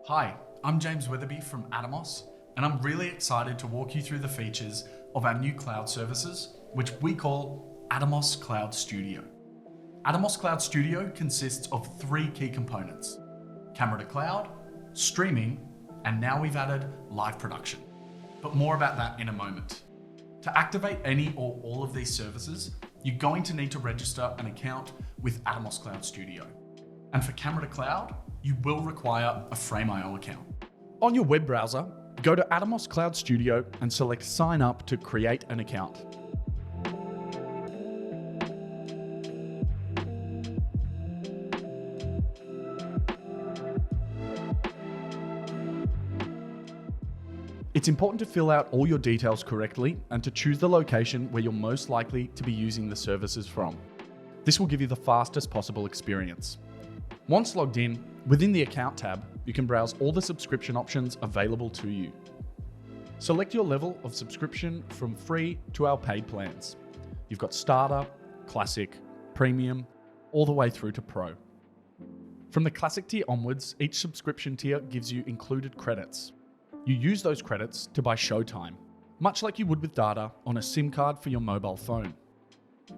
Hi, I'm James Witherby from Atomos, and I'm really excited to walk you through the features of our new cloud services, which we call Atomos Cloud Studio. Atomos Cloud Studio consists of three key components: camera to cloud, streaming, and now we've added live production. But more about that in a moment. To activate any or all of these services, you're going to need to register an account with Atomos Cloud Studio. And for camera to cloud, you will require a Frame.io account. On your web browser, go to Atomos Cloud Studio and select Sign Up to create an account. It's important to fill out all your details correctly and to choose the location where you're most likely to be using the services from. This will give you the fastest possible experience. Once logged in, within the Account tab, you can browse all the subscription options available to you. Select your level of subscription from free to our paid plans. You've got Starter, Classic, Premium, all the way through to Pro. From the Classic tier onwards, each subscription tier gives you included credits. You use those credits to buy Showtime, much like you would with data on a SIM card for your mobile phone.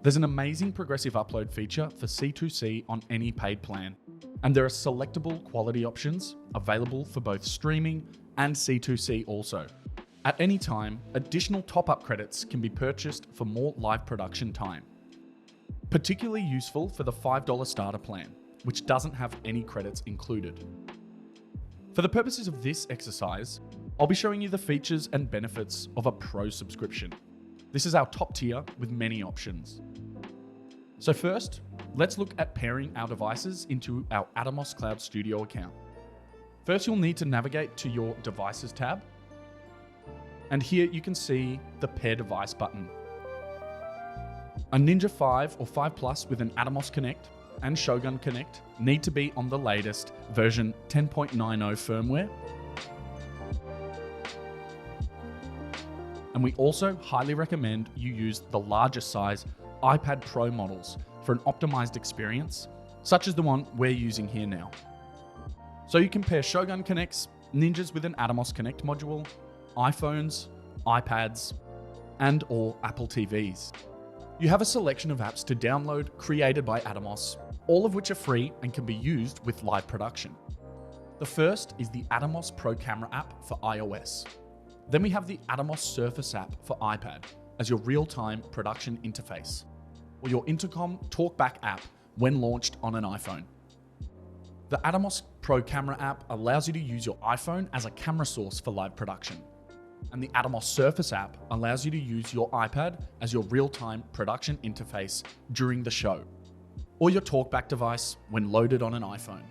There's an amazing progressive upload feature for C2C on any paid plan, and there are selectable quality options available for both streaming and C2C also. At any time, additional top-up credits can be purchased for more live production time. Particularly useful for the $5 starter plan, which doesn't have any credits included. For the purposes of this exercise, I'll be showing you the features and benefits of a Pro subscription. This is our top tier with many options. So first, let's look at pairing our devices into our Atomos Cloud Studio account. First, you'll need to navigate to your Devices tab. And here you can see the Pair Device button. A Ninja 5 or 5 Plus with an Atomos Connect and Shogun Connect need to be on the latest version 10.90 firmware. And we also highly recommend you use the larger size iPad Pro models for an optimized experience, such as the one we're using here now. So you can pair Shogun Connects, Ninjas with an Atomos Connect module, iPhones, iPads, and/or Apple TVs. You have a selection of apps to download created by Atomos, all of which are free and can be used with live production. The first is the Atomos Pro Camera app for iOS. Then we have the Atomos Surface app for iPad as your real-time production interface, or your Intercom TalkBack app when launched on an iPhone. The Atomos Pro Camera app allows you to use your iPhone as a camera source for live production, and the Atomos Surface app allows you to use your iPad as your real-time production interface during the show, or your TalkBack device when loaded on an iPhone.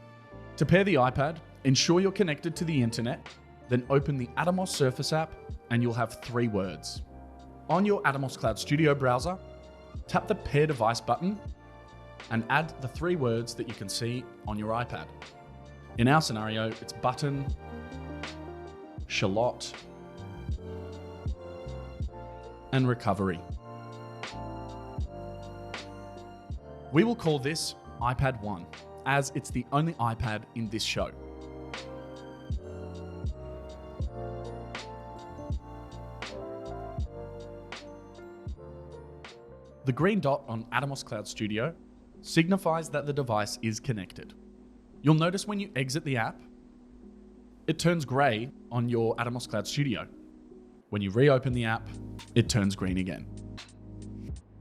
To pair the iPad, ensure you're connected to the internet, then open the Atomos Surface app and you'll have 3 words. On your Atomos Cloud Studio browser, tap the Pair Device button and add the 3 words that you can see on your iPad. In our scenario, it's button, shallot, and recovery. We will call this iPad 1, as it's the only iPad in this show. The green dot on Atomos Cloud Studio signifies that the device is connected. You'll notice when you exit the app, it turns grey on your Atomos Cloud Studio. When you reopen the app, it turns green again.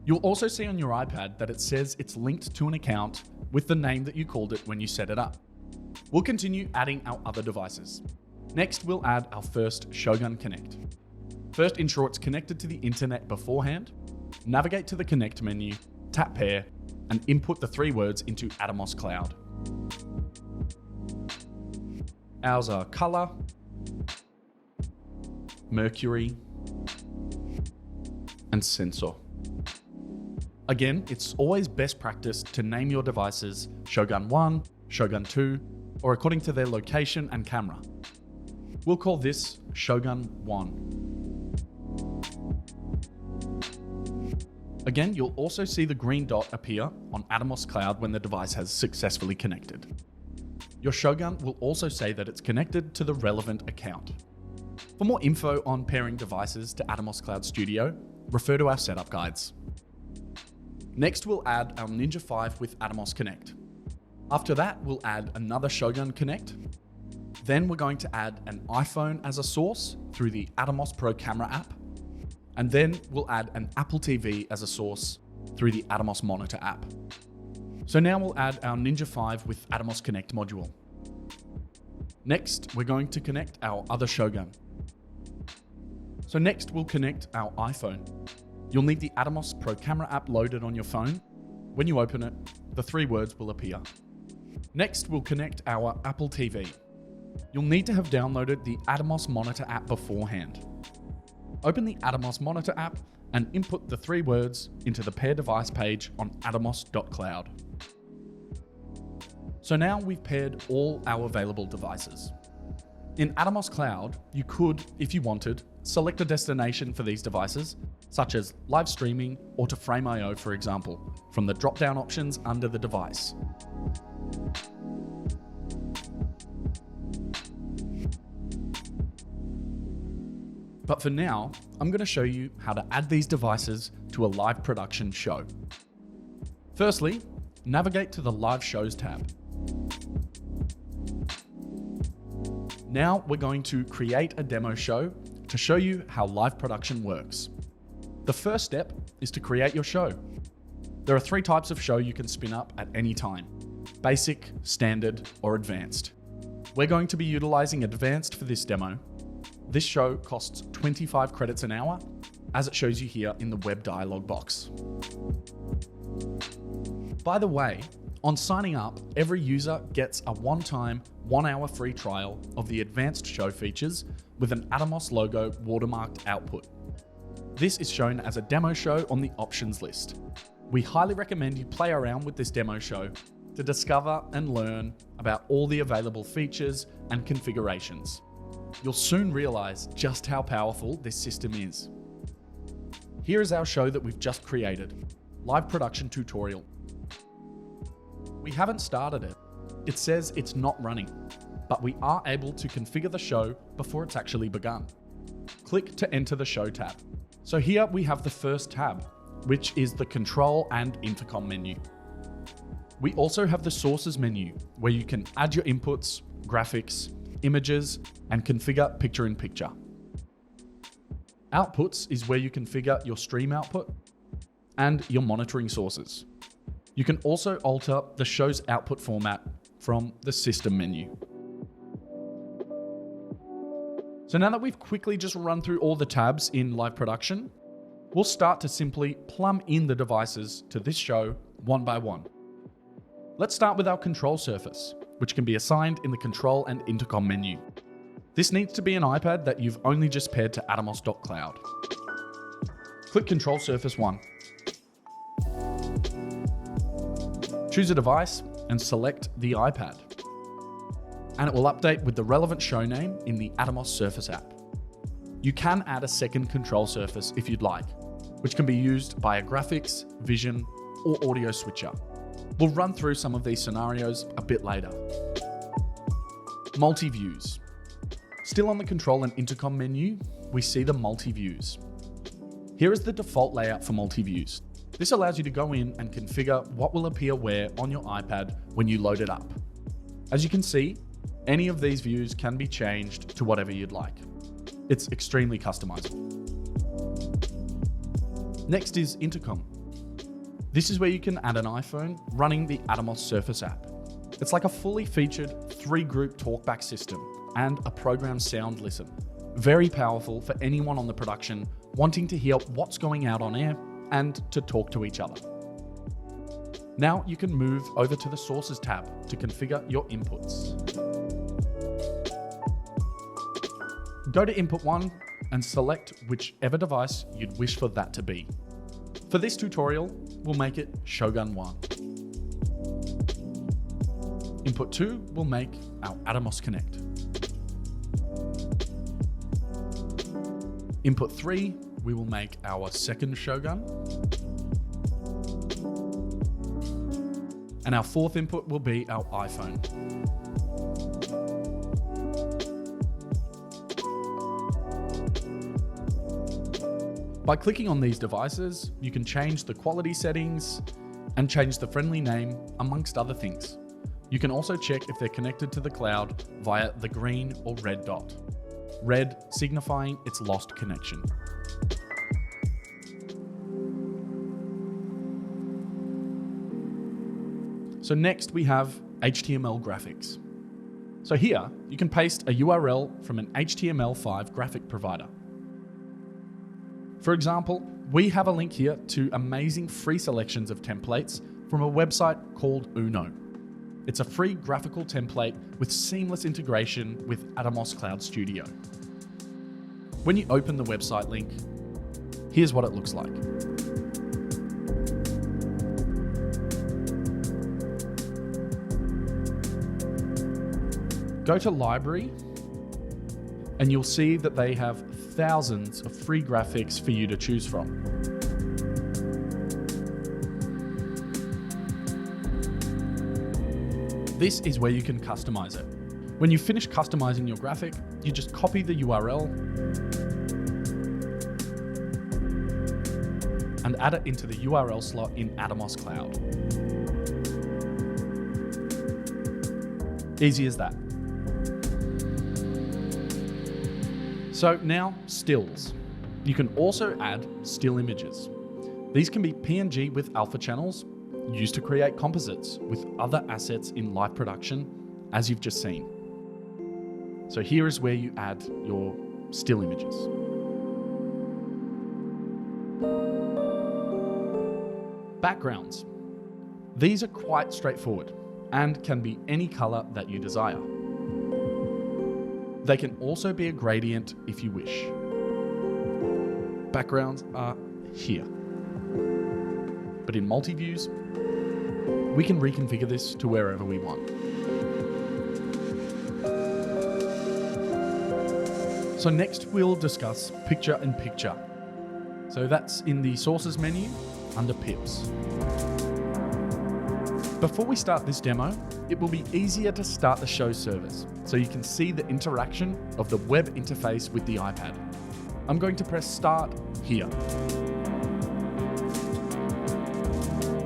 You'll also see on your iPad that it says it's linked to an account with the name that you called it when you set it up. We'll continue adding our other devices. Next, we'll add our first Shogun Connect. First, ensure it's connected to the internet beforehand. Navigate to the Connect menu, tap Pair, and input the 3 words into Atomos Cloud. Ours are Color, Mercury, and Sensor. Again, it's always best practice to name your devices Shogun 1, Shogun 2, or according to their location and camera. We'll call this Shogun 1. Again, you'll also see the green dot appear on Atomos Cloud when the device has successfully connected. Your Shogun will also say that it's connected to the relevant account. For more info on pairing devices to Atomos Cloud Studio, refer to our setup guides. Next, we'll add our Ninja 5 with Atomos Connect. After that, we'll add another Shogun Connect. Then we're going to add an iPhone as a source through the Atomos Pro Camera app. And then we'll add an Apple TV as a source through the Atomos Monitor app. So now we'll add our Ninja 5 with Atomos Connect module. Next, we're going to connect our other Shogun. So next, we'll connect our iPhone. You'll need the Atomos Pro Camera app loaded on your phone. When you open it, the 3 words will appear. Next, we'll connect our Apple TV. You'll need to have downloaded the Atomos Monitor app beforehand. Open the Atomos Monitor app and input the 3 words into the pair device page on atomos.cloud. So now we've paired all our available devices. In Atomos Cloud, you could, if you wanted, select a destination for these devices, such as live streaming or to Frame.io, for example, from the drop-down options under the device. But for now, I'm going to show you how to add these devices to a live production show. Firstly, navigate to the Live Shows tab. Now we're going to create a demo show to show you how live production works. The first step is to create your show. There are 3 types of show you can spin up at any time: basic, standard, or advanced. We're going to be utilizing advanced for this demo. This show costs 25 credits an hour, as it shows you here in the web dialog box. By the way, on signing up, every user gets a one-time, 1-hour free trial of the advanced show features with an Atomos logo watermarked output. This is shown as a demo show on the options list. We highly recommend you play around with this demo show to discover and learn about all the available features and configurations. You'll soon realize just how powerful this system is. Here is our show that we've just created, live production tutorial. We haven't started it. It says it's not running, but we are able to configure the show before it's actually begun. Click to enter the show tab. So here we have the first tab, which is the control and intercom menu. We also have the sources menu, where you can add your inputs, graphics, images, and configure picture-in-picture. Outputs is where you configure your stream output and your monitoring sources. You can also alter the show's output format from the system menu. So now that we've quickly just run through all the tabs in live production, we'll start to simply plumb in the devices to this show one by one. Let's start with our control surface, which can be assigned in the control and intercom menu. This needs to be an iPad that you've only just paired to atomos.cloud. Click Control Surface 1. Choose a device and select the iPad. And it will update with the relevant show name in the Atomos Surface app. You can add a second control surface if you'd like, which can be used by a graphics, vision, or audio switcher. We'll run through some of these scenarios a bit later. Multiviews. Still on the control and intercom menu, we see the multiviews. Here is the default layout for multiviews. This allows you to go in and configure what will appear where on your iPad when you load it up. As you can see, any of these views can be changed to whatever you'd like. It's extremely customizable. Next is Intercom. This is where you can add an iPhone running the Atomos Surface app. It's like a fully featured 3-group talkback system and a programmed sound listen. Very powerful for anyone on the production wanting to hear what's going out on air and to talk to each other. Now you can move over to the Sources tab to configure your inputs. Go to Input 1 and select whichever device you'd wish for that to be. For this tutorial, we'll make it Shogun 1. Input 2 will make our Atomos Connect. Input 3, we will make our second Shogun. And our fourth input will be our iPhone. By clicking on these devices, you can change the quality settings and change the friendly name, amongst other things. You can also check if they're connected to the cloud via the green or red dot. Red signifying its lost connection. So next we have HTML graphics. So here you can paste a URL from an HTML5 graphic provider. For example, we have a link here to amazing free selections of templates from a website called Uno. It's a free graphical template with seamless integration with Atomos Cloud Studio. When you open the website link, here's what it looks like. Go to Library, and you'll see that they have thousands of free graphics for you to choose from. This is where you can customize it. When you finish customizing your graphic, you just copy the URL and add it into the URL slot in Atomos Cloud. Easy as that. So now, stills. You can also add still images. These can be PNG with alpha channels, used to create composites with other assets in live production, as you've just seen. So here is where you add your still images. Backgrounds. These are quite straightforward and can be any color that you desire. They can also be a gradient if you wish. Backgrounds are here. But in Multiviews, we can reconfigure this to wherever we want. So next we'll discuss picture-in-picture. So that's in the sources menu under pips. Before we start this demo, it will be easier to start the show servers so you can see the interaction of the web interface with the iPad. I'm going to press start here.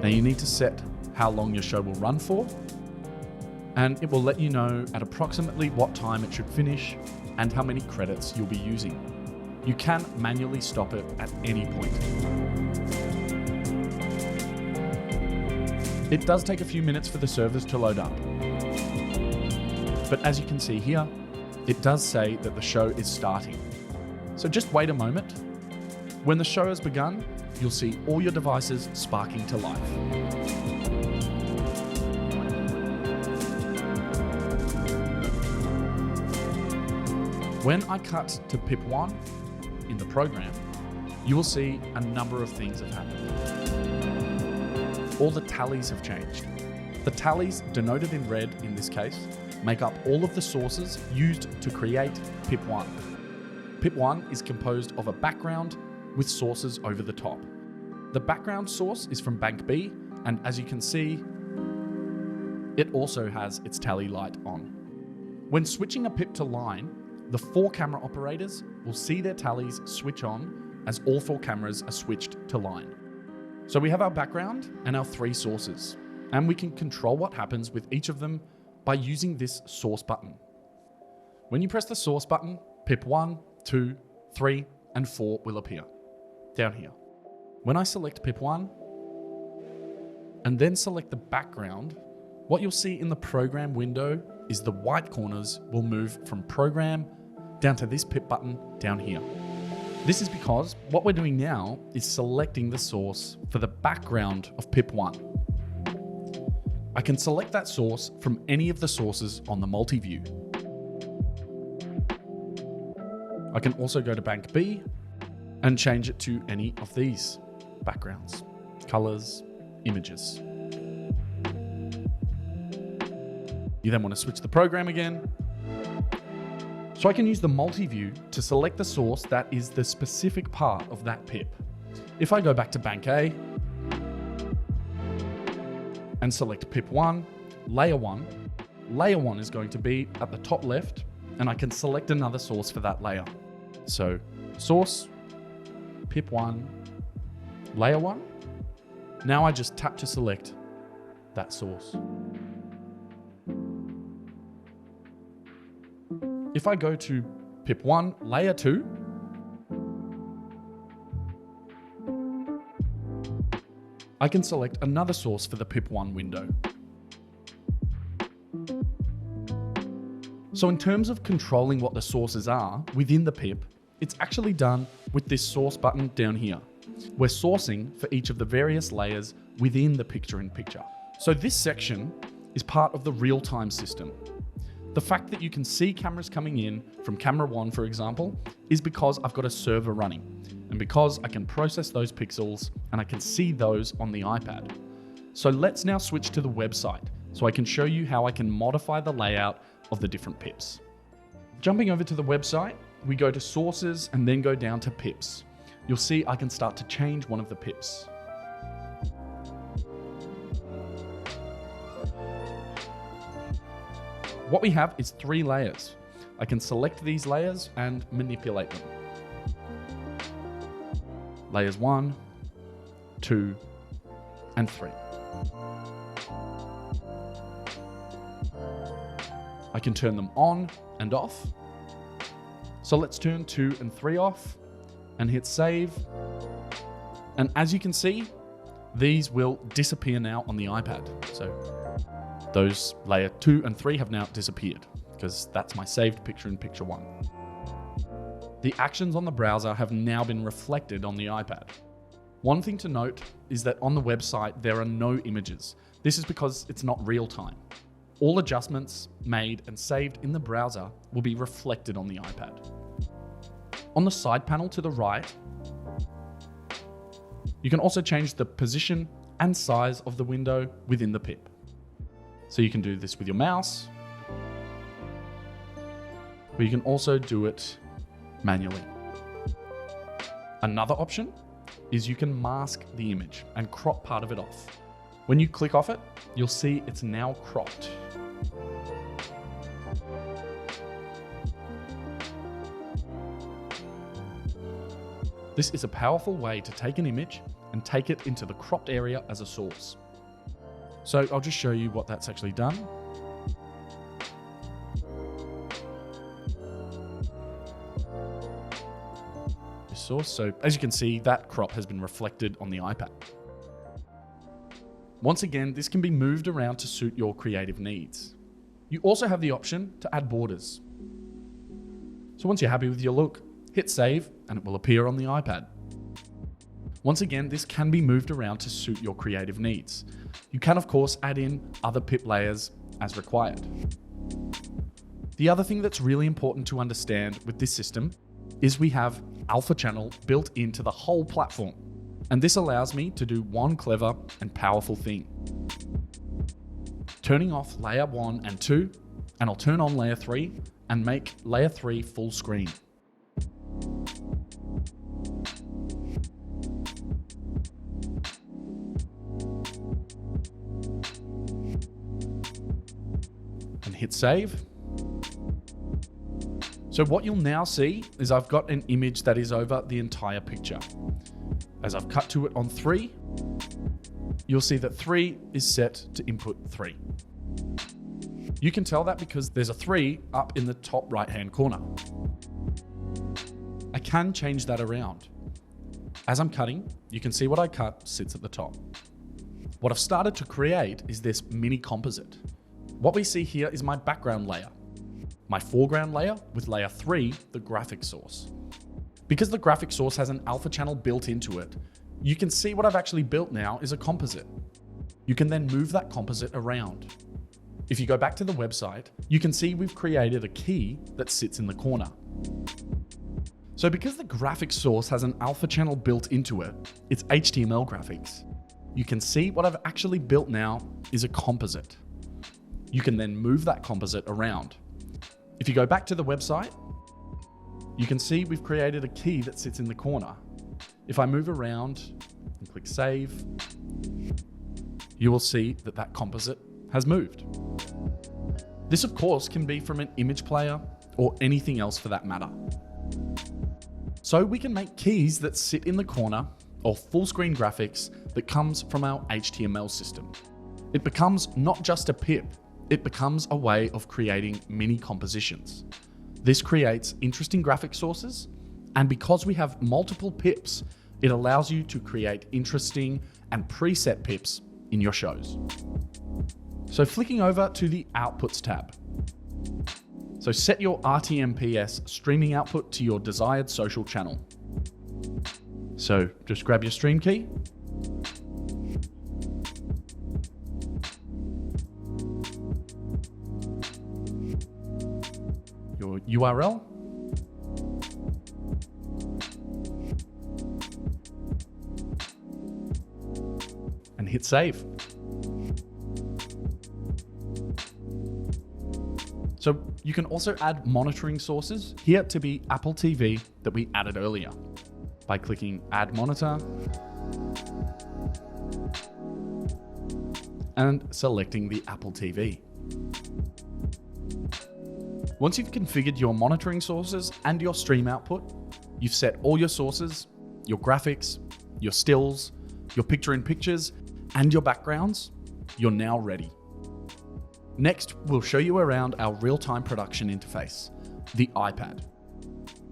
Now you need to set how long your show will run for, and it will let you know at approximately what time it should finish and how many credits you'll be using. You can manually stop it at any point. It does take a few minutes for the servers to load up. But as you can see here, it does say that the show is starting. So just wait a moment. When the show has begun, you'll see all your devices sparking to life. When I cut to pip 1 in the program, you will see a number of things have happened. All the tallies have changed. The tallies, denoted in red in this case, make up all of the sources used to create pip 1. Pip 1 is composed of a background with sources over the top. The background source is from bank B, and as you can see, it also has its tally light on. When switching a pip to line, the 4 camera operators will see their tallies switch on as all 4 cameras are switched to line. So we have our background and our 3 sources, and we can control what happens with each of them by using this source button. When you press the source button, pip 1, 2, 3, and 4 will appear down here. When I select pip 1 and then select the background, what you'll see in the program window is the white corners will move from program down to this pip button down here. This is because what we're doing now is selecting the source for the background of pip 1. I can select that source from any of the sources on the multi-view. I can also go to bank B and change it to any of these backgrounds, colors, images. You then want to switch the program again. So I can use the multi-view to select the source that is the specific part of that pip. If I go back to bank A, and select pip 1, layer 1. Layer 1 is going to be at the top left, and I can select another source for that layer. So source, pip 1, layer 1. Now I just tap to select that source. If I go to pip 1, layer 2, I can select another source for the pip 1 window. So in terms of controlling what the sources are within the pip, it's actually done with this source button down here. We're sourcing for each of the various layers within the picture-in-picture. So this section is part of the real-time system. The fact that you can see cameras coming in from camera 1, for example, is because I've got a server running, and because I can process those pixels and I can see those on the iPad. So let's now switch to the website so I can show you how I can modify the layout of the different pips. Jumping over to the website, we go to sources and then go down to pips. You'll see I can start to change one of the pips. What we have is 3 layers. I can select these layers and manipulate them. Layers 1, 2, and 3. I can turn them on and off. So let's turn 2 and 3 off and hit save. And as you can see, these will disappear now on the iPad. So those layer 2 and 3 have now disappeared because that's my saved picture-in-picture 1. The actions on the browser have now been reflected on the iPad. One thing to note is that on the website, there are no images. This is because it's not real time. All adjustments made and saved in the browser will be reflected on the iPad. On the side panel to the right, you can also change the position and size of the window within the pip. So you can do this with your mouse, but you can also do it manually. Another option is you can mask the image and crop part of it off. When you click off it, you'll see it's now cropped. This is a powerful way to take an image and take it into the cropped area as a source. So I'll just show you what that's actually done. Source. So as you can see, that crop has been reflected on the iPad. Once again, this can be moved around to suit your creative needs. You also have the option to add borders. So once you're happy with your look, hit save and it will appear on the iPad. Once again, this can be moved around to suit your creative needs. You can of course add in other pip layers as required. The other thing that's really important to understand with this system is we have Alpha Channel built into the whole platform. And this allows me to do one clever and powerful thing. Turning off layer 1 and 2, and I'll turn on layer 3 and make layer 3 full screen. And hit save. So what you'll now see is I've got an image that is over the entire picture. As I've cut to it on 3, you'll see that 3 is set to input 3. You can tell that because there's a 3 up in the top right-hand corner. I can change that around. As I'm cutting, you can see what I cut sits at the top. What I've started to create is this mini composite. What we see here is my background layer, my foreground layer with layer 3, the graphic source. Because the graphic source has an alpha channel built into it, you can see what I've actually built now is a composite. You can then move that composite around. If you go back to the website, you can see we've created a key that sits in the corner. So because the graphic source has an alpha channel built into it, it's HTML graphics. You can see what I've actually built now is a composite. You can then move that composite around. If you go back to the website, you can see we've created a key that sits in the corner. If I move around and click save, you will see that that composite has moved. This of course can be from an image player or anything else for that matter. So we can make keys that sit in the corner or full screen graphics that comes from our HTML system. It becomes not just a pip, it becomes a way of creating mini compositions. This creates interesting graphic sources, and because we have multiple pips, it allows you to create interesting and preset pips in your shows. So flicking over to the Outputs tab. So set your RTMPS streaming output to your desired social channel. So just grab your stream key, your URL, and hit save. So you can also add monitoring sources here to be Apple TV that we added earlier by clicking Add Monitor and selecting the Apple TV. Once you've configured your monitoring sources and your stream output, you've set all your sources, your graphics, your stills, your picture-in-pictures, and your backgrounds, you're now ready. Next, we'll show you around our real-time production interface, the iPad.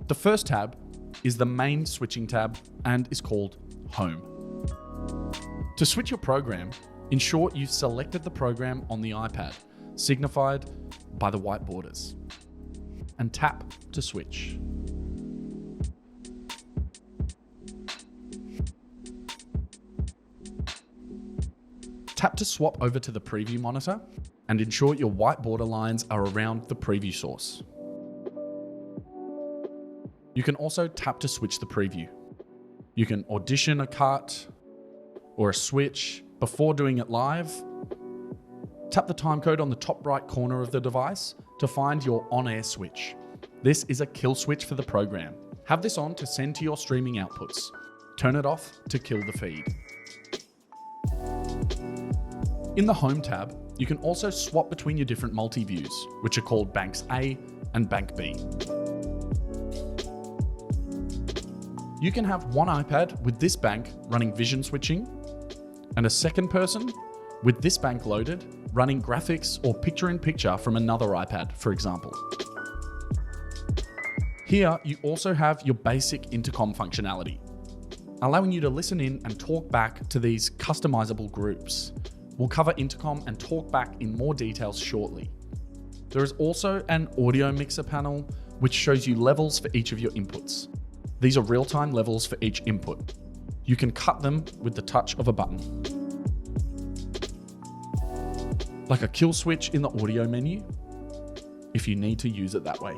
The first tab is the main switching tab and is called Home. To switch your program, ensure you've selected the program on the iPad, signified by the white borders, and tap to switch. Tap to swap over to the preview monitor and ensure your white border lines are around the preview source. You can also tap to switch the preview. You can audition a cut or a switch before doing it live. Tap the timecode on the top right corner of the device to find your on-air switch. This is a kill switch for the program. Have this on to send to your streaming outputs. Turn it off to kill the feed. In the Home tab, you can also swap between your different multi-views, which are called Banks A and Bank B. You can have one iPad with this bank running vision switching, and a second person with this bank loaded running graphics or picture-in-picture from another iPad, for example. Here, you also have your basic intercom functionality, allowing you to listen in and talk back to these customizable groups. We'll cover intercom and talk back in more details shortly. There is also an audio mixer panel, which shows you levels for each of your inputs. These are real-time levels for each input. You can cut them with the touch of a button. Like a kill switch in the audio menu, if you need to use it that way.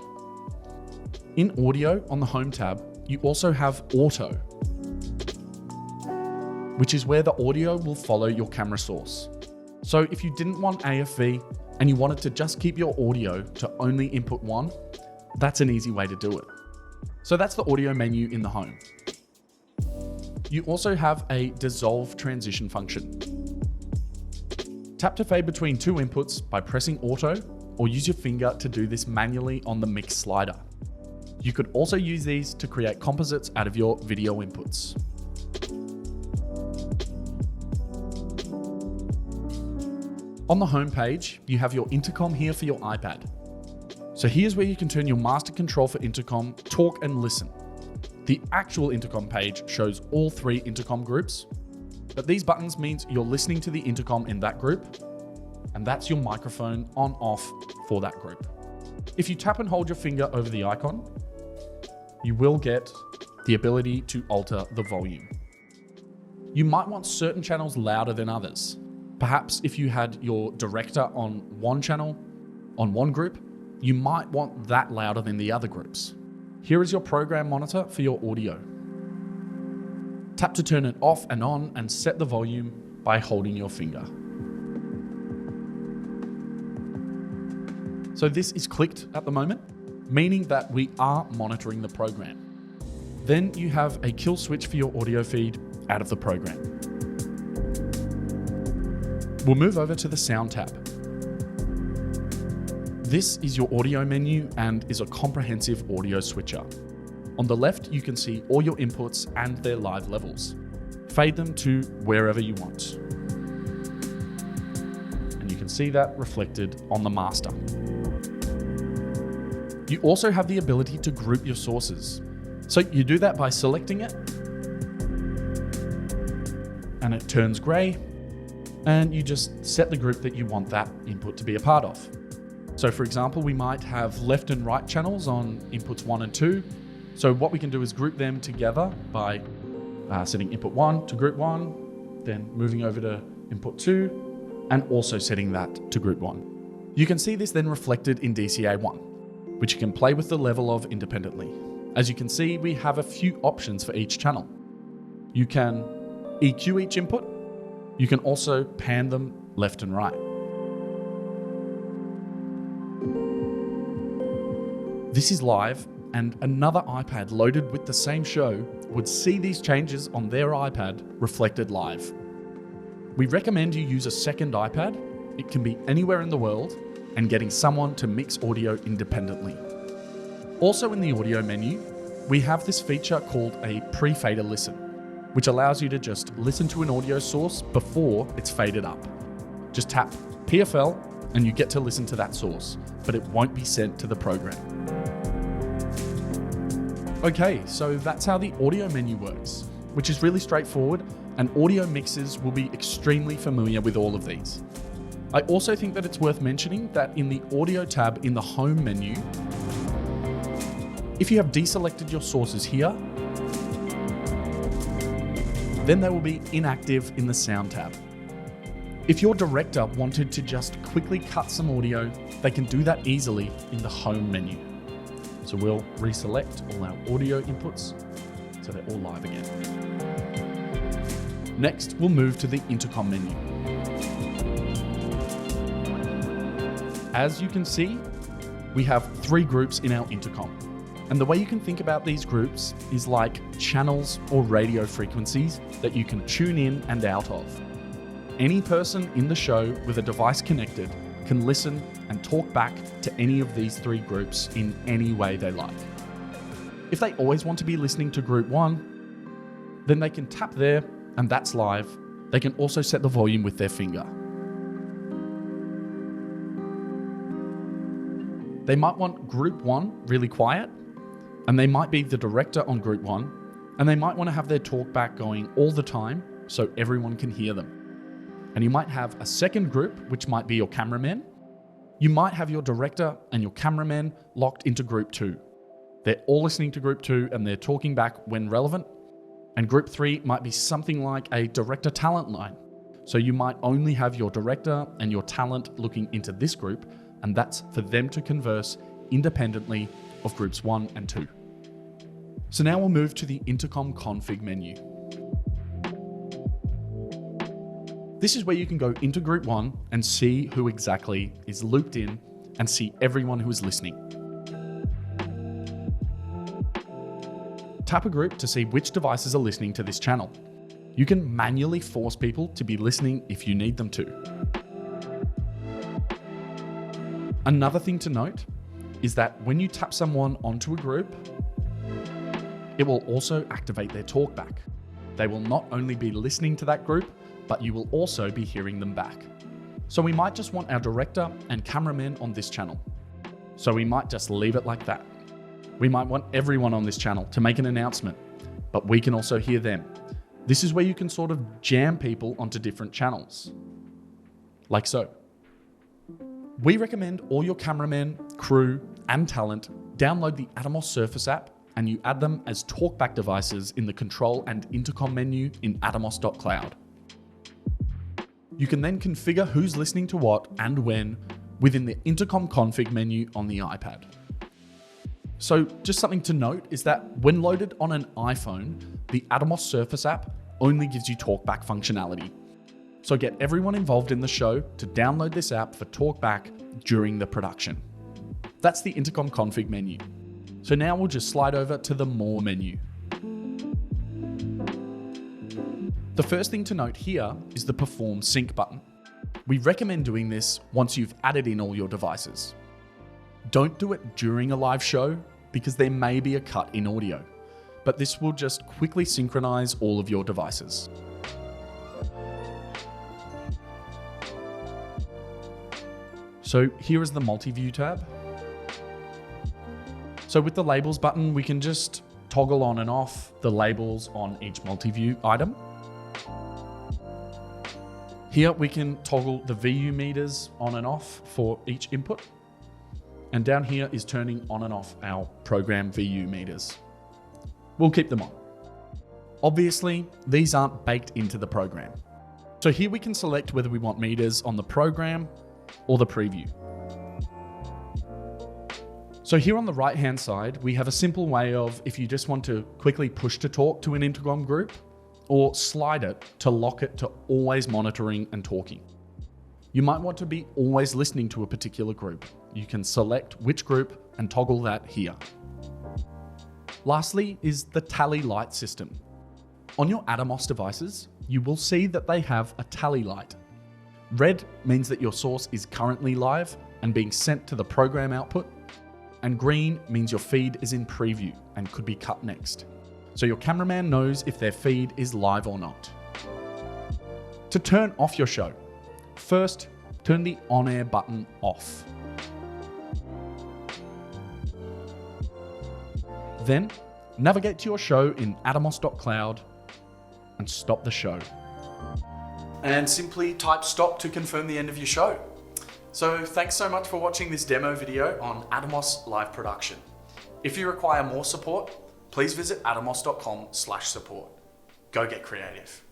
In audio on the Home tab, you also have Auto, which is where the audio will follow your camera source. So if you didn't want AFV and you wanted to just keep your audio to only input one, that's an easy way to do it. So that's the audio menu in the Home. You also have a dissolve transition function. Tap to fade between two inputs by pressing Auto, or use your finger to do this manually on the mix slider. You could also use these to create composites out of your video inputs. On the home page, you have your intercom here for your iPad. So here's where you can turn your master control for intercom, talk and listen. The actual intercom page shows all three intercom groups, but these buttons means you're listening to the intercom in that group, and that's your microphone on/off for that group. If you tap and hold your finger over the icon, you will get the ability to alter the volume. You might want certain channels louder than others. Perhaps if you had your director on one channel, on one group, you might want that louder than the other groups. Here is your program monitor for your audio. Tap to turn it off and on and set the volume by holding your finger. So this is clicked at the moment, meaning that we are monitoring the program. Then you have a kill switch for your audio feed out of the program. We'll move over to the Sound tab. This is your audio menu and is a comprehensive audio switcher. On the left, you can see all your inputs and their live levels. Fade them to wherever you want. And you can see that reflected on the master. You also have the ability to group your sources. So you do that by selecting it, and it turns gray, and you just set the group that you want that input to be a part of. So for example, we might have left and right channels on inputs 1 and 2. So what we can do is group them together by setting input 1 to group 1, then moving over to input 2, and also setting that to group 1. You can see this then reflected in DCA 1, which you can play with the level of independently. As you can see, we have a few options for each channel. You can EQ each input. You can also pan them left and right. This is live, and another iPad loaded with the same show would see these changes on their iPad reflected live. We recommend you use a second iPad. It can be anywhere in the world, and getting someone to mix audio independently. Also in the audio menu, we have this feature called a pre-fader listen, which allows you to just listen to an audio source before it's faded up. Just tap PFL and you get to listen to that source, but it won't be sent to the program. Okay, so that's how the audio menu works, which is really straightforward, and audio mixers will be extremely familiar with all of these. I also think that it's worth mentioning that in the audio tab in the home menu, if you have deselected your sources here, then they will be inactive in the sound tab. If your director wanted to just quickly cut some audio, they can do that easily in the home menu. So we'll reselect all our audio inputs so they're all live again. Next, we'll move to the intercom menu. As you can see, we have 3 groups in our intercom. And the way you can think about these groups is like channels or radio frequencies that you can tune in and out of. Any person in the show with a device connected can listen and talk back to any of these 3 groups in any way they like. If they always want to be listening to group 1, then they can tap there and that's live. They can also set the volume with their finger. They might want group 1 really quiet, and they might be the director on group 1, and they might want to have their talkback going all the time so everyone can hear them. And you might have a second group, which might be your cameramen. You might have your director and your cameramen locked into group 2. They're all listening to group 2 and they're talking back when relevant. And group 3 might be something like a director talent line. So you might only have your director and your talent looking into this group, and that's for them to converse independently of groups 1 and 2. So now we'll move to the Intercom Config menu. This is where you can go into group 1 and see who exactly is looped in and see everyone who is listening. Tap a group to see which devices are listening to this channel. You can manually force people to be listening if you need them to. Another thing to note is that when you tap someone onto a group, it will also activate their talkback. They will not only be listening to that group, but you will also be hearing them back. So we might just want our director and cameramen on this channel. So we might just leave it like that. We might want everyone on this channel to make an announcement, but we can also hear them. This is where you can sort of jam people onto different channels, like so. We recommend all your cameramen, crew, and talent download the Atomos Surface app, and you add them as talkback devices in the control and intercom menu in atomos.cloud. You can then configure who's listening to what and when within the Intercom Config menu on the iPad. So just something to note is that when loaded on an iPhone, the Atomos Surface app only gives you talkback functionality. So get everyone involved in the show to download this app for talkback during the production. That's the Intercom Config menu. So now we'll just slide over to the More menu. The first thing to note here is the Perform Sync button. We recommend doing this once you've added in all your devices. Don't do it during a live show because there may be a cut in audio, but this will just quickly synchronize all of your devices. So here is the Multiview tab. So with the labels button, we can just toggle on and off the labels on each Multiview item. Here we can toggle the VU meters on and off for each input. And down here is turning on and off our program VU meters. We'll keep them on. Obviously, these aren't baked into the program. So here we can select whether we want meters on the program or the preview. So here on the right-hand side, we have a simple way of, if you just want to quickly push to talk to an Intercom group, or slide it to lock it to always monitoring and talking. You might want to be always listening to a particular group. You can select which group and toggle that here. Lastly is the tally light system. On your Atomos devices, you will see that they have a tally light. Red means that your source is currently live and being sent to the program output, and green means your feed is in preview and could be cut next. So your cameraman knows if their feed is live or not. To turn off your show, first turn the on-air button off. Then navigate to your show in atomos.cloud and stop the show. And simply type stop to confirm the end of your show. So thanks so much for watching this demo video on Atomos Live Production. If you require more support, please visit atomos.com/support. Go get creative.